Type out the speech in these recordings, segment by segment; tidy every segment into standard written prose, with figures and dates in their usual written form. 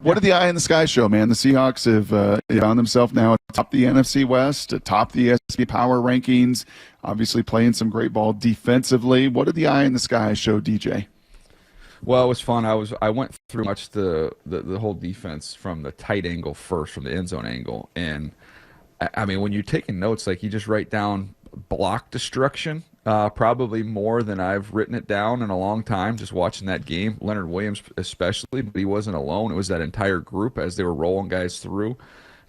What did the eye in the sky show, man? The Seahawks have found themselves now atop the NFC West, atop the ESPN Power Rankings, obviously playing some great ball defensively. What did the eye in the sky show, DJ? Well, it was fun. I went through much the whole defense from the tight angle first, from the end zone angle. And, I mean, when you're taking notes, like you just write down block destruction, probably more than I've written it down in a long time, just watching that game. Leonard Williams especially, but he wasn't alone. It was that entire group as they were rolling guys through.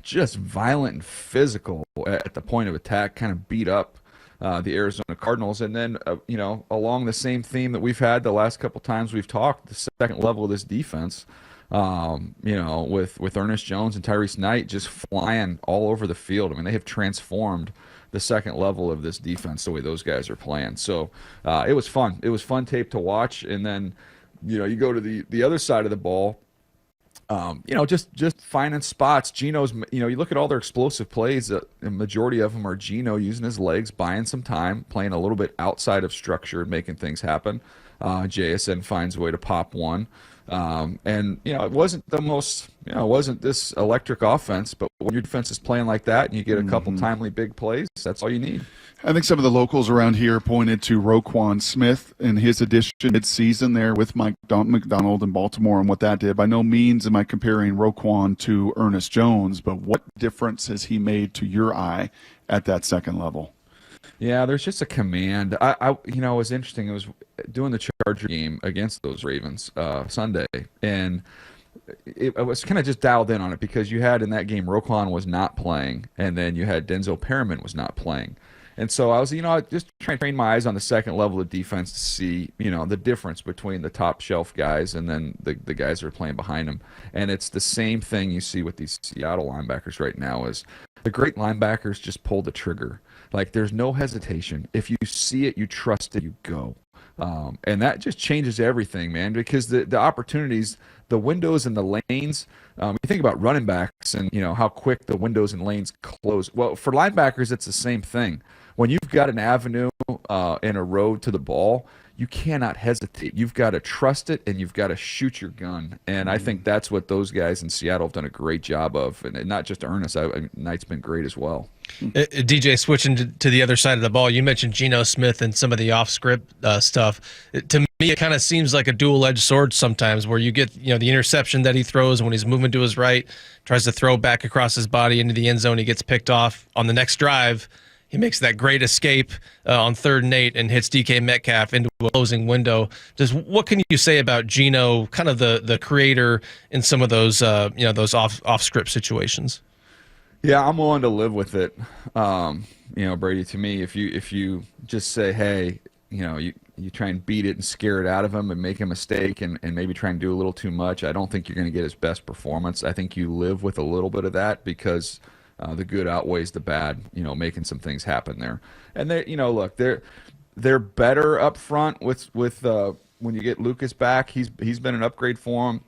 Just violent and physical at the point of attack, kind of beat up the Arizona Cardinals. And then, along the same theme that we've had the last couple times we've talked, the second level of this defense, with Ernest Jones and Tyrese Knight just flying all over the field. I mean, they have transformed the second level of this defense the way those guys are playing. So it was fun. It was fun tape to watch. And then, you go to the other side of the ball, just finding spots. Geno's, you look at all their explosive plays, the majority of them are Geno using his legs, buying some time, playing a little bit outside of structure and making things happen. JSN finds a way to pop one. It wasn't the most, it wasn't this electric offense, but when your defense is playing like that and you get a couple timely big plays, that's all you need. I think some of the locals around here pointed to Roquan Smith and his addition mid-season there with Mike McDonald in Baltimore and what that did. By no means am I comparing Roquan to Ernest Jones, but what difference has he made to your eye at that second level? Yeah, there's just a command. It was interesting. It was doing the Charger game against those Ravens Sunday, and I was kind of just dialed in on it because you had in that game Roquan was not playing, and then you had Denzel Perriman was not playing. And so I was, just trying to train my eyes on the second level of defense to see, the difference between the top shelf guys and then the guys that are playing behind them. And it's the same thing you see with these Seattle linebackers right now is the great linebackers just pull the trigger. Like there's no hesitation. If you see it, you trust it, you go. And that just changes everything, man, because the opportunities, the windows and the lanes, you think about running backs and, how quick the windows and lanes close. Well, for linebackers, it's the same thing. When you've got an avenue and a road to the ball, you cannot hesitate. You've got to trust it, and you've got to shoot your gun. And I think that's what those guys in Seattle have done a great job of. And not just Ernest. Knight's been great as well. DJ, switching to the other side of the ball, you mentioned Geno Smith and some of the off-script stuff. To me, it kind of seems like a dual-edged sword sometimes where you get the interception that he throws when he's moving to his right, tries to throw back across his body into the end zone. He gets picked off on the next drive. He makes that great escape on 3rd and 8 and hits DK Metcalf into a closing window. Just what can you say about Geno, kind of the creator in some of those those off-script situations? Yeah, I'm willing to live with it. Brady, to me, if you just say, hey, you try and beat it and scare it out of him and make a mistake and maybe try and do a little too much, I don't think you're going to get his best performance. I think you live with a little bit of that because the good outweighs the bad, making some things happen there. And they, look, they're better up front with when you get Lucas back. He's been an upgrade for him.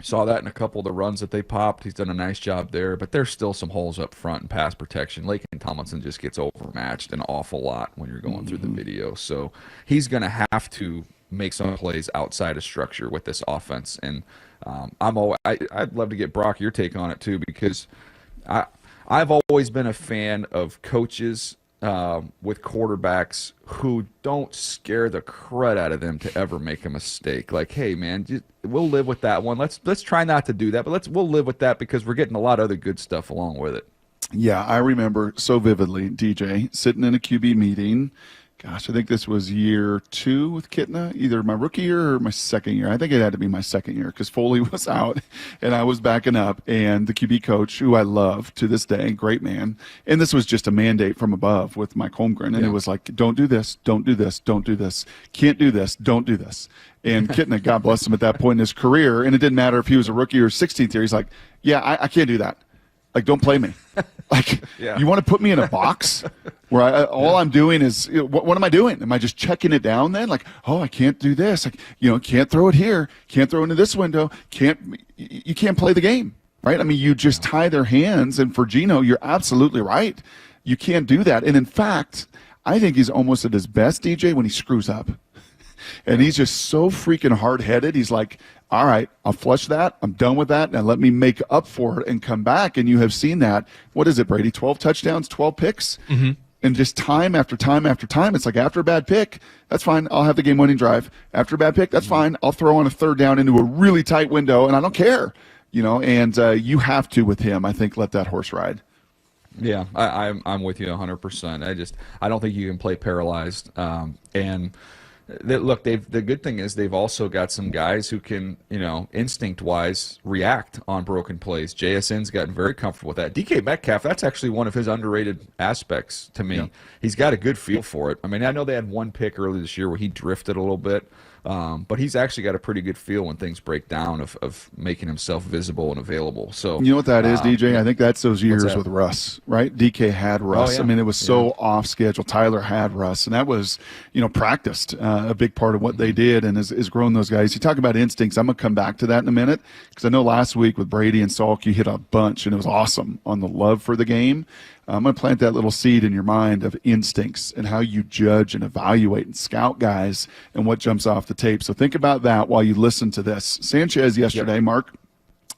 Saw that in a couple of the runs that they popped. He's done a nice job there, but there's still some holes up front in pass protection. Laken Tomlinson just gets overmatched an awful lot when you're going through the video. So he's going to have to make some plays outside of structure with this offense. And I'd love to get Brock your take on it too, because I've always been a fan of coaches with quarterbacks who don't scare the crud out of them to ever make a mistake. Like, hey, man, we'll live with that one. Let's try not to do that, but we'll live with that because we're getting a lot of other good stuff along with it. Yeah, I remember so vividly, DJ, sitting in a QB meeting. Gosh, I think this was year 2 with Kitna, either my rookie year or my second year. I think it had to be my second year because Foley was out and I was backing up. And the QB coach, who I love to this day, great man. And this was just a mandate from above with Mike Holmgren. And it was like, don't do this, don't do this, don't do this. Can't do this, don't do this. And Kitna, God bless him at that point in his career. And it didn't matter if he was a rookie or 16th year. He's like, yeah, I can't do that. Like, don't play me. Like, you want to put me in a box where all I'm doing is, what am I doing? Am I just checking it down then? Like, oh, I can't do this. Like, can't throw it here. Can't throw into this window. You can't play the game, right? I mean, you just tie their hands. And for Geno, you're absolutely right. You can't do that. And in fact, I think he's almost at his best, DJ, when he screws up. And he's just so freaking hard-headed. He's like, all right, I'll flush that. I'm done with that. Now let me make up for it and come back. And you have seen that. What is it, Brady? 12 touchdowns, 12 picks? Mm-hmm. And just time after time after time, it's like after a bad pick, that's fine. I'll have the game-winning drive. After a bad pick, that's fine. I'll throw on a third down into a really tight window, and I don't care. And you have to, with him, I think, let that horse ride. Yeah, I'm with you 100%. I don't think you can play paralyzed. Look, the good thing is they've also got some guys who can, instinct-wise react on broken plays. JSN's gotten very comfortable with that. DK Metcalf, that's actually one of his underrated aspects to me. Yeah. He's got a good feel for it. I mean, I know they had one pick early this year where he drifted a little bit, but he's actually got a pretty good feel when things break down of making himself visible and available. So you know what that is, DJ? I think that's those years with Russ, right? DK had Russ. Oh, yeah. I mean, it was so off schedule. Tyler had Russ, and that was, practiced a big part of what they did and is growing those guys. You talk about instincts. I'm going to come back to that in a minute because I know last week with Brady and Salk, you hit a bunch, and it was awesome on the love for the game. I'm going to plant that little seed in your mind of instincts and how you judge and evaluate and scout guys and what jumps off the tape. So think about that while you listen to this. Sanchez yesterday, Mark,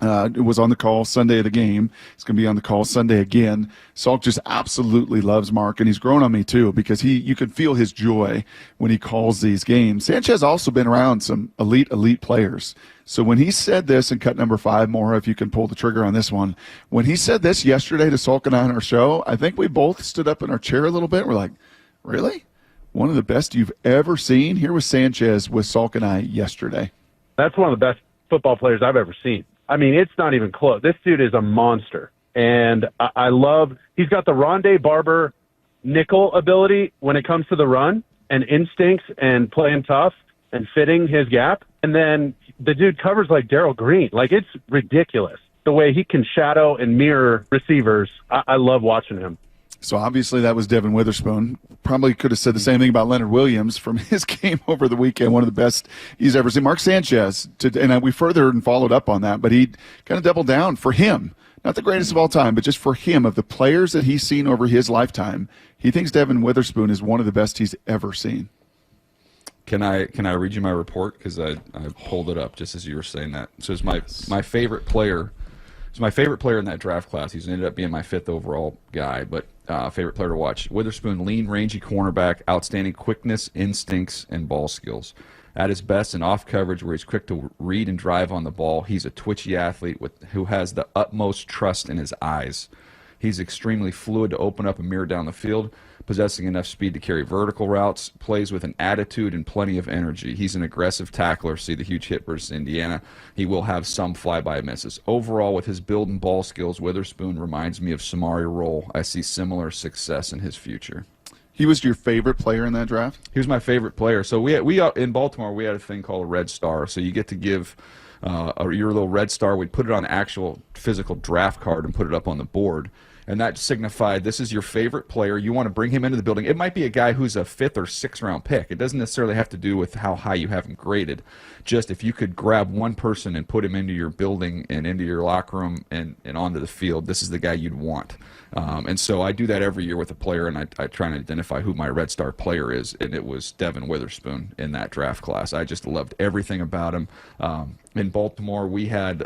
was on the call Sunday of the game. He's going to be on the call Sunday again. Salk just absolutely loves Mark, and he's grown on me too because you can feel his joy when he calls these games. Sanchez also been around some elite players. So when he said this in cut number 5, Maura, if you can pull the trigger on this one, when he said this yesterday to Salk and I on our show, I think we both stood up in our chair a little bit. We're like, really? One of the best you've ever seen? Here was Sanchez with Salk and I yesterday. That's one of the best football players I've ever seen. I mean, it's not even close. This dude is a monster. And I love – he's got the Rondé Barber nickel ability when it comes to the run and instincts and playing tough and fitting his gap. And then the dude covers like Darryl Green. Like, it's ridiculous the way he can shadow and mirror receivers. I love watching him. So obviously that was Devon Witherspoon. Probably could have said the same thing about Leonard Williams from his game over the weekend, one of the best he's ever seen. Mark Sanchez, and we furthered and followed up on that, but he kind of doubled down for him. Not the greatest of all time, but just for him, of the players that he's seen over his lifetime, he thinks Devon Witherspoon is one of the best he's ever seen. Can I read you my report? Because I pulled it up just as you were saying that. So it's my favorite player. It's my favorite player in that draft class. He's ended up being my 5th overall guy, but favorite player to watch. Witherspoon, lean, rangy cornerback, outstanding quickness, instincts, and ball skills. At his best in off coverage where he's quick to read and drive on the ball, he's a twitchy athlete who has the utmost trust in his eyes. He's extremely fluid to open up a mirror down the field, possessing enough speed to carry vertical routes, plays with an attitude and plenty of energy. He's an aggressive tackler. See the huge hit versus Indiana. He will have some flyby misses. Overall, with his build and ball skills, Witherspoon reminds me of Samari Rolle. I see similar success in his future. He was your favorite player in that draft? He was my favorite player. So we in Baltimore, we had a thing called a Red Star. So you get to give your little Red Star. We'd put it on an actual physical draft card and put it up on the board. And that signified this is your favorite player. You want to bring him into the building. It might be a guy who's a 5th or 6th round pick. It doesn't necessarily have to do with how high you have him graded. Just if you could grab one person and put him into your building and into your locker room and onto the field, this is the guy you'd want. And so I do that every year with a player, and I try and identify who my Red Star player is, and it was Devon Witherspoon in that draft class. I just loved everything about him. In Baltimore, we had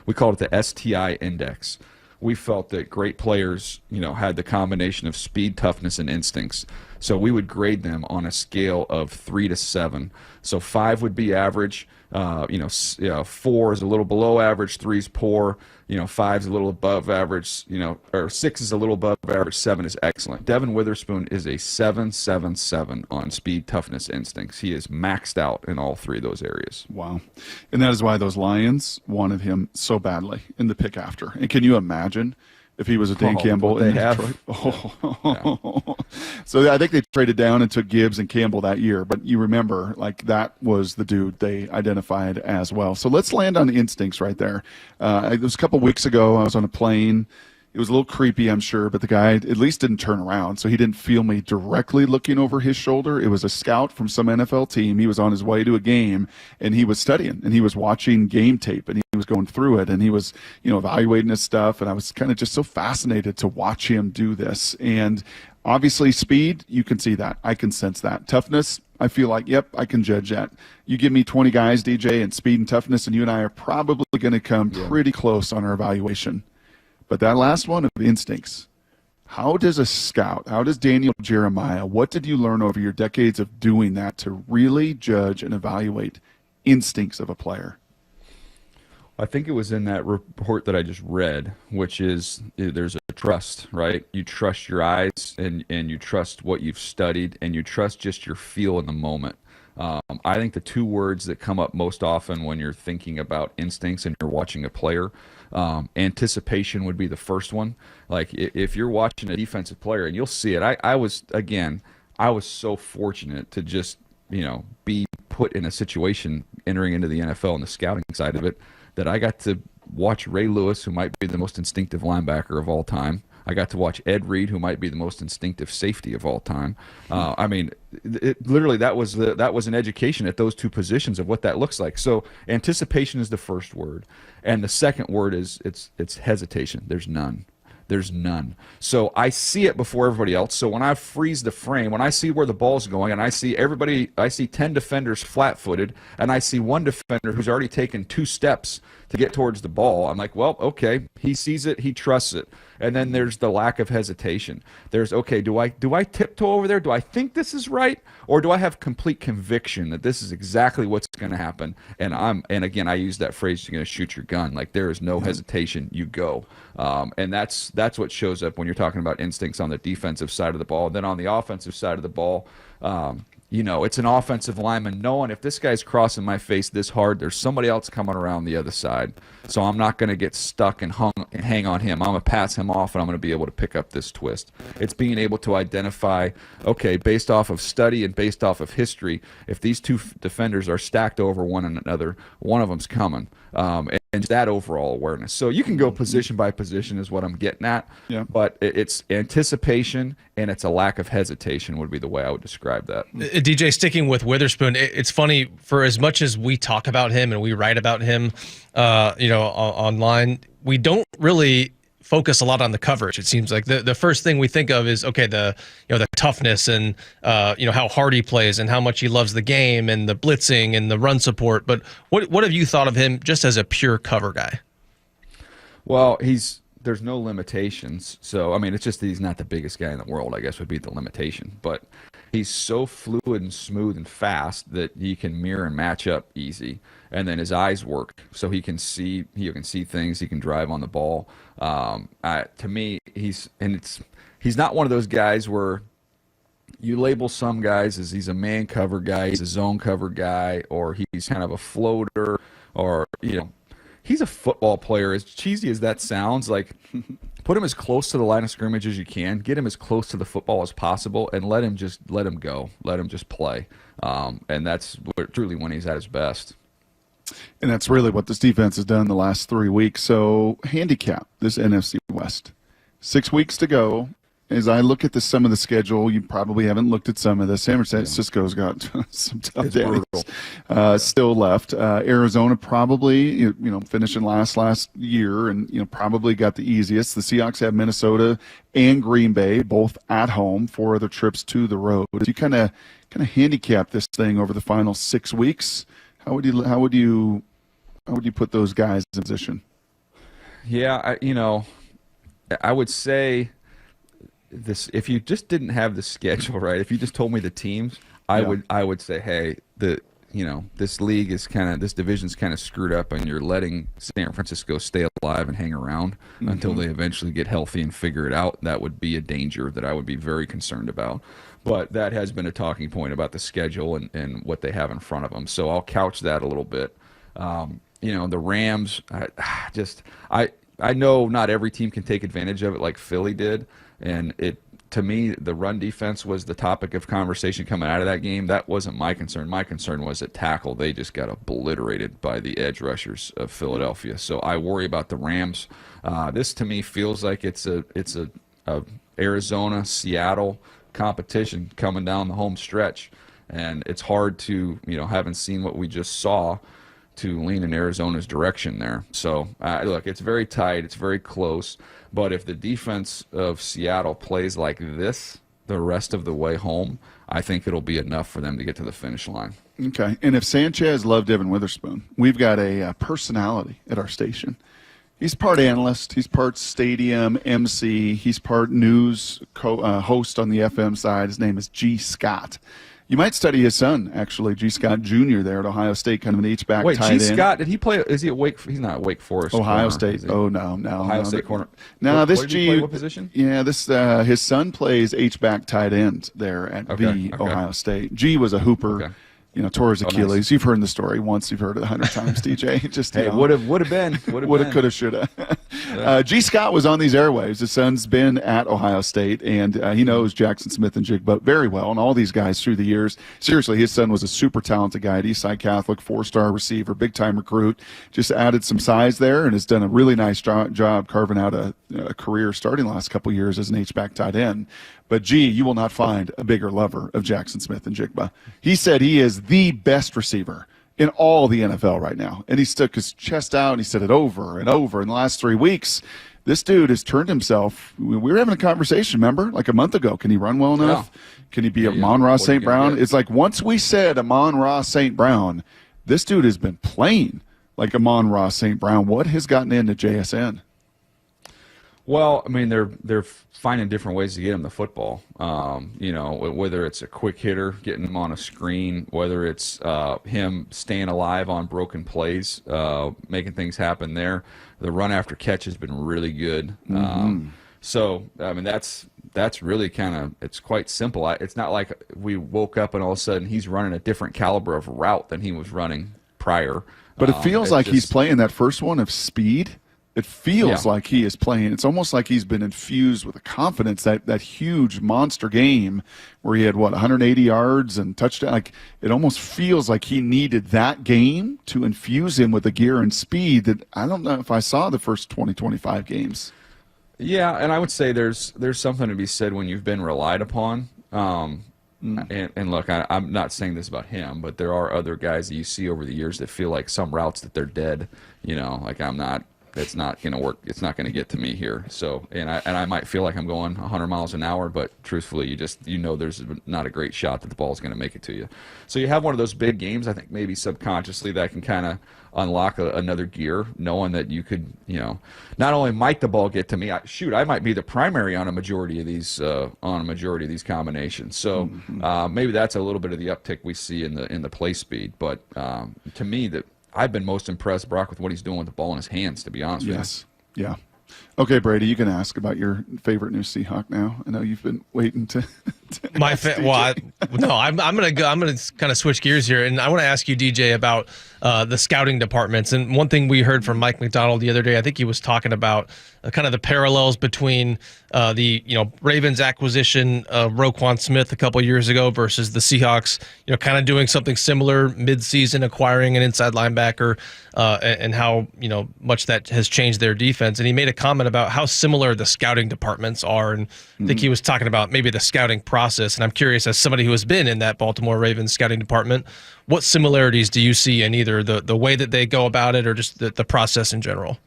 we called it the STI index. We felt that great players, had the combination of speed, toughness, and instincts. So we would grade them on a scale of 3 to 7. So 5 would be average. 4 is a little below average. 3 is poor. 5 is a little above average. Or 6 is a little above average. 7 is excellent. Devon Witherspoon is a 7.77 on speed, toughness, instincts. He is maxed out in all 3 of those areas. Wow. And that is why those Lions wanted him so badly in the pick after. And can you imagine if he was a Dan Campbell in Detroit? Yeah. So I think they traded down and took Gibbs and Campbell that year. But you remember, that was the dude they identified as well. So let's land on instincts right there. It was a couple weeks ago. I was on a plane. It was a little creepy, I'm sure, but the guy at least didn't turn around, so he didn't feel me directly looking over his shoulder. It was a scout from some NFL team. He was on his way to a game, and he was studying, and he was watching game tape, and he was going through it, and he was, evaluating his stuff, and I was kind of just so fascinated to watch him do this. And obviously speed, you can see that. I can sense that. Toughness, I feel like, yep, I can judge that. You give me 20 guys, DJ, and speed and toughness, and you and I are probably going to come pretty close on our evaluation. But that last one of instincts, how does a scout, how does Daniel Jeremiah, what did you learn over your decades of doing that to really judge and evaluate instincts of a player? I think it was in that report that I just read, which is there's a trust, right? You trust your eyes and you trust what you've studied and you trust just your feel in the moment. I think the two words that come up most often when you're thinking about instincts and you're watching a player, anticipation would be the first one. Like if you're watching a defensive player, and you'll see it. I was so fortunate to just, be put in a situation entering into the NFL and the scouting side of it, that I got to watch Ray Lewis, who might be the most instinctive linebacker of all time. I got to watch Ed Reed, who might be the most instinctive safety of all time. Literally, that was an education at those two positions of what that looks like. So anticipation is the first word, and the second word is it's hesitation. There's none. There's none. So I see it before everybody else. So when I freeze the frame, when I see where the ball's going, and I see 10 defenders flat-footed, and I see one defender who's already taken 2 steps to get towards the ball, I'm like, well, okay, he sees it, he trusts it. And then there's the lack of hesitation. There's, okay, do I tiptoe over there? Do I think this is right? Or do I have complete conviction that this is exactly what's going to happen? And again, I use that phrase, you're going to shoot your gun. Like, there is no hesitation, you go. And that's what shows up when you're talking about instincts on the defensive side of the ball. And then on the offensive side of the ball, it's an offensive lineman knowing if this guy's crossing my face this hard, there's somebody else coming around the other side. So I'm not going to get stuck and hang on him. I'm going to pass him off, and I'm going to be able to pick up this twist. It's being able to identify, okay, based off of study and based off of history, if these two defenders are stacked over one another, one of them's coming. And that overall awareness. So you can go position by position is what I'm getting at. Yeah. But it's anticipation and it's a lack of hesitation would be the way I would describe that. DJ, sticking with Witherspoon, it's funny, for as much as we talk about him and we write about him, online, we don't really focus a lot on the coverage. It seems like the first thing we think of is, okay, the toughness and how hard he plays and how much he loves the game and the blitzing and the run support. But what have you thought of him just as a pure cover guy? Well, there's no limitations. So, it's just that he's not the biggest guy in the world, I guess, would be the limitation. But he's so fluid and smooth and fast that he can mirror and match up easy. And then his eyes work, so he can see things. He can drive on the ball. To me, he's not one of those guys where you label some guys as he's a man cover guy, he's a zone cover guy, or he's kind of a floater, or he's a football player. As cheesy as that sounds, like, put him as close to the line of scrimmage as you can, get him as close to the football as possible, and let him go, let him just play. And that's truly when he's at his best. And that's really what this defense has done the last 3 weeks. So handicap this NFC West. 6 weeks to go. As I look at some of the schedule, you probably haven't looked at some of this. San Francisco's got some tough days still left. Arizona probably, finishing last year and, probably got the easiest. The Seahawks have Minnesota and Green Bay, both at home, 4 other trips to the road. As you kind of handicap this thing over the final 6 weeks, how would you put those guys in position? Yeah, I would say this, if you just didn't have the schedule, right? If you just told me the teams, I would say, hey, this league is this division's kind of screwed up, and you're letting San Francisco stay alive and hang around until they eventually get healthy and figure it out. That would be a danger that I would be very concerned about. But that has been a talking point about the schedule and what they have in front of them. So I'll couch that a little bit. The Rams, I know not every team can take advantage of it like Philly did. And to me, the run defense was the topic of conversation coming out of that game. That wasn't my concern. My concern was at tackle. They just got obliterated by the edge rushers of Philadelphia. So I worry about the Rams. This to me feels like it's a Arizona, Seattle competition coming down the home stretch, and it's hard to, having seen what we just saw, to lean in Arizona's direction there. So look, it's very tight, it's very close, but if the defense of Seattle plays like this, the rest of the way home, I think it'll be enough for them to get to the finish line. Okay. And if Sanchez loved Devon Witherspoon, we've got a personality at our station. He's part analyst. He's part stadium MC. He's part news host on the FM side. His name is G. Scott. You might study his son, actually, G. Scott Jr. there at Ohio State, kind of an H-back Wait, tight G. end. Scott, did he play? Is he at Wake? He's not at Wake Forest. Ohio corner, State. no, no. State corner. No, what this did he G. play? What position? Yeah, this his son plays H-back tight end there at Ohio State. G was a hooper. Okay. Tore his Achilles. Nice. You've heard the story once. You've heard it 100 times, DJ. Just Hey, would have been. Woulda, coulda, shoulda. G. Scott was on these airwaves. His son's been at Ohio State, and he knows Jaxon Smith-Njigba very well, and all these guys through the years. Seriously, his son was a super talented guy at Eastside Catholic, 4-star receiver, big-time recruit. Just added some size there and has done a really nice job carving out a career starting the last couple of years as an H-back tight end. But, G, you will not find a bigger lover of Jaxon Smith-Njigba. He said he is the best receiver in all the NFL right now. And he stuck his chest out and he said it over and over in the last 3 weeks. This dude has turned himself. We were having a conversation, remember, like a month ago. Can he run well enough? Yeah. Can he be Amon-Ra St. Brown? It's like once we said Amon-Ra St. Brown, this dude has been playing like Amon-Ra St. Brown. What has gotten into JSN? Well, I mean, they're finding different ways to get him the football. Whether it's a quick hitter, getting him on a screen, whether it's him staying alive on broken plays, making things happen there. The run after catch has been really good. So, I mean, that's really kind of, it's quite simple. It's not like we woke up and all of a sudden he's running a different caliber of route than he was running prior. But it feels like he's playing that first one of speed. It feels like he is playing. It's almost like he's been infused with a confidence, that huge monster game where he had, 180 yards and touchdown. Like, it almost feels like he needed that game to infuse him with the gear and speed that I don't know if I saw the first 20, 25 games. Yeah, and I would say there's something to be said when you've been relied upon. And look, I'm not saying this about him, but there are other guys that you see over the years that feel like some routes that they're dead. Like it's not going to work. It's not going to get to me here. So, and I might feel like I'm going 100 miles an hour, but truthfully, there's not a great shot that the ball is going to make it to you. So you have one of those big games, I think maybe subconsciously that can kind of unlock another gear, knowing that you could, not only might the ball get to me, I might be the primary on a majority of these combinations. So maybe that's a little bit of the uptick we see in the play speed. But to me, I've been most impressed, Brock, with what he's doing with the ball in his hands, to be honest with you. Yes. Yeah. Okay, Brady, you can ask about your favorite new Seahawk now. I know you've been waiting to I'm gonna go. I'm gonna kind of switch gears here, and I want to ask you, DJ, about the scouting departments. And one thing we heard from Mike McDonald the other day, I think he was talking about kind of the parallels between the Ravens acquisition of Roquan Smith a couple years ago versus the Seahawks, kind of doing something similar mid-season, acquiring an inside linebacker, and how much that has changed their defense. And he made a comment about how similar the scouting departments are, and I think he was talking about maybe the scouting process. And I'm curious, as somebody who has been in that Baltimore Ravens scouting department, what similarities do you see in either the way that they go about it or just the process in general?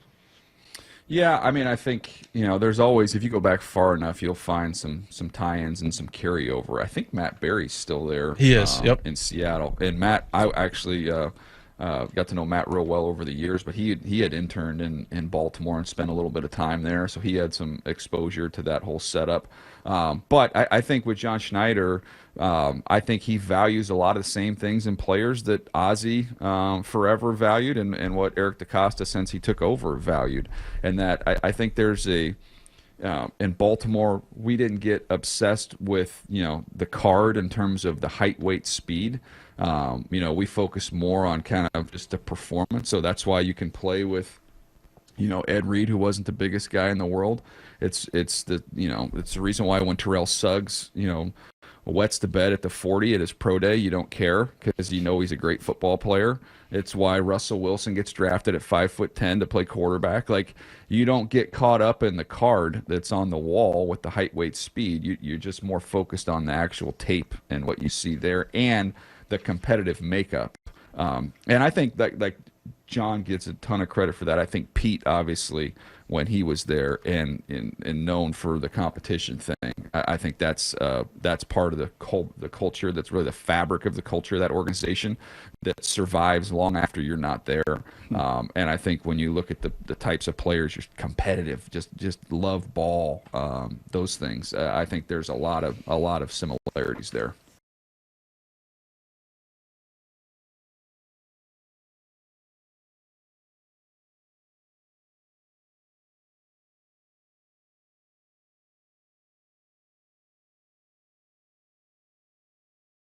Yeah, I mean, I think, there's always, if you go back far enough, you'll find some tie-ins and some carryover. I think Matt Berry's still there. He is, yep. In Seattle. And Matt, I actually got to know Matt real well over the years, but he had interned in Baltimore and spent a little bit of time there, so he had some exposure to that whole setup. But I think with John Schneider, I think he values a lot of the same things in players that Ozzie forever valued and what Eric DeCosta, since he took over, valued. And that I think there's in Baltimore, we didn't get obsessed with, the card in terms of the height, weight, speed. We focus more on kind of just the performance. So that's why you can play with, Ed Reed, who wasn't the biggest guy in the world. It's the reason why when Terrell Suggs, wets the bed at the 40 at his pro day, you don't care because he's a great football player. It's why Russell Wilson gets drafted at 5'10" to play quarterback. Like, you don't get caught up in the card that's on the wall with the height, weight, speed. You're just more focused on the actual tape and what you see there and the competitive makeup. And I think that, like, John gets a ton of credit for that. I think Pete, obviously, when he was there and known for the competition thing, I think that's part of the culture. That's really the fabric of the culture of that organization that survives long after you're not there. And I think when you look at the types of players, you're competitive, just love ball, those things. I think there's a lot of similarities there.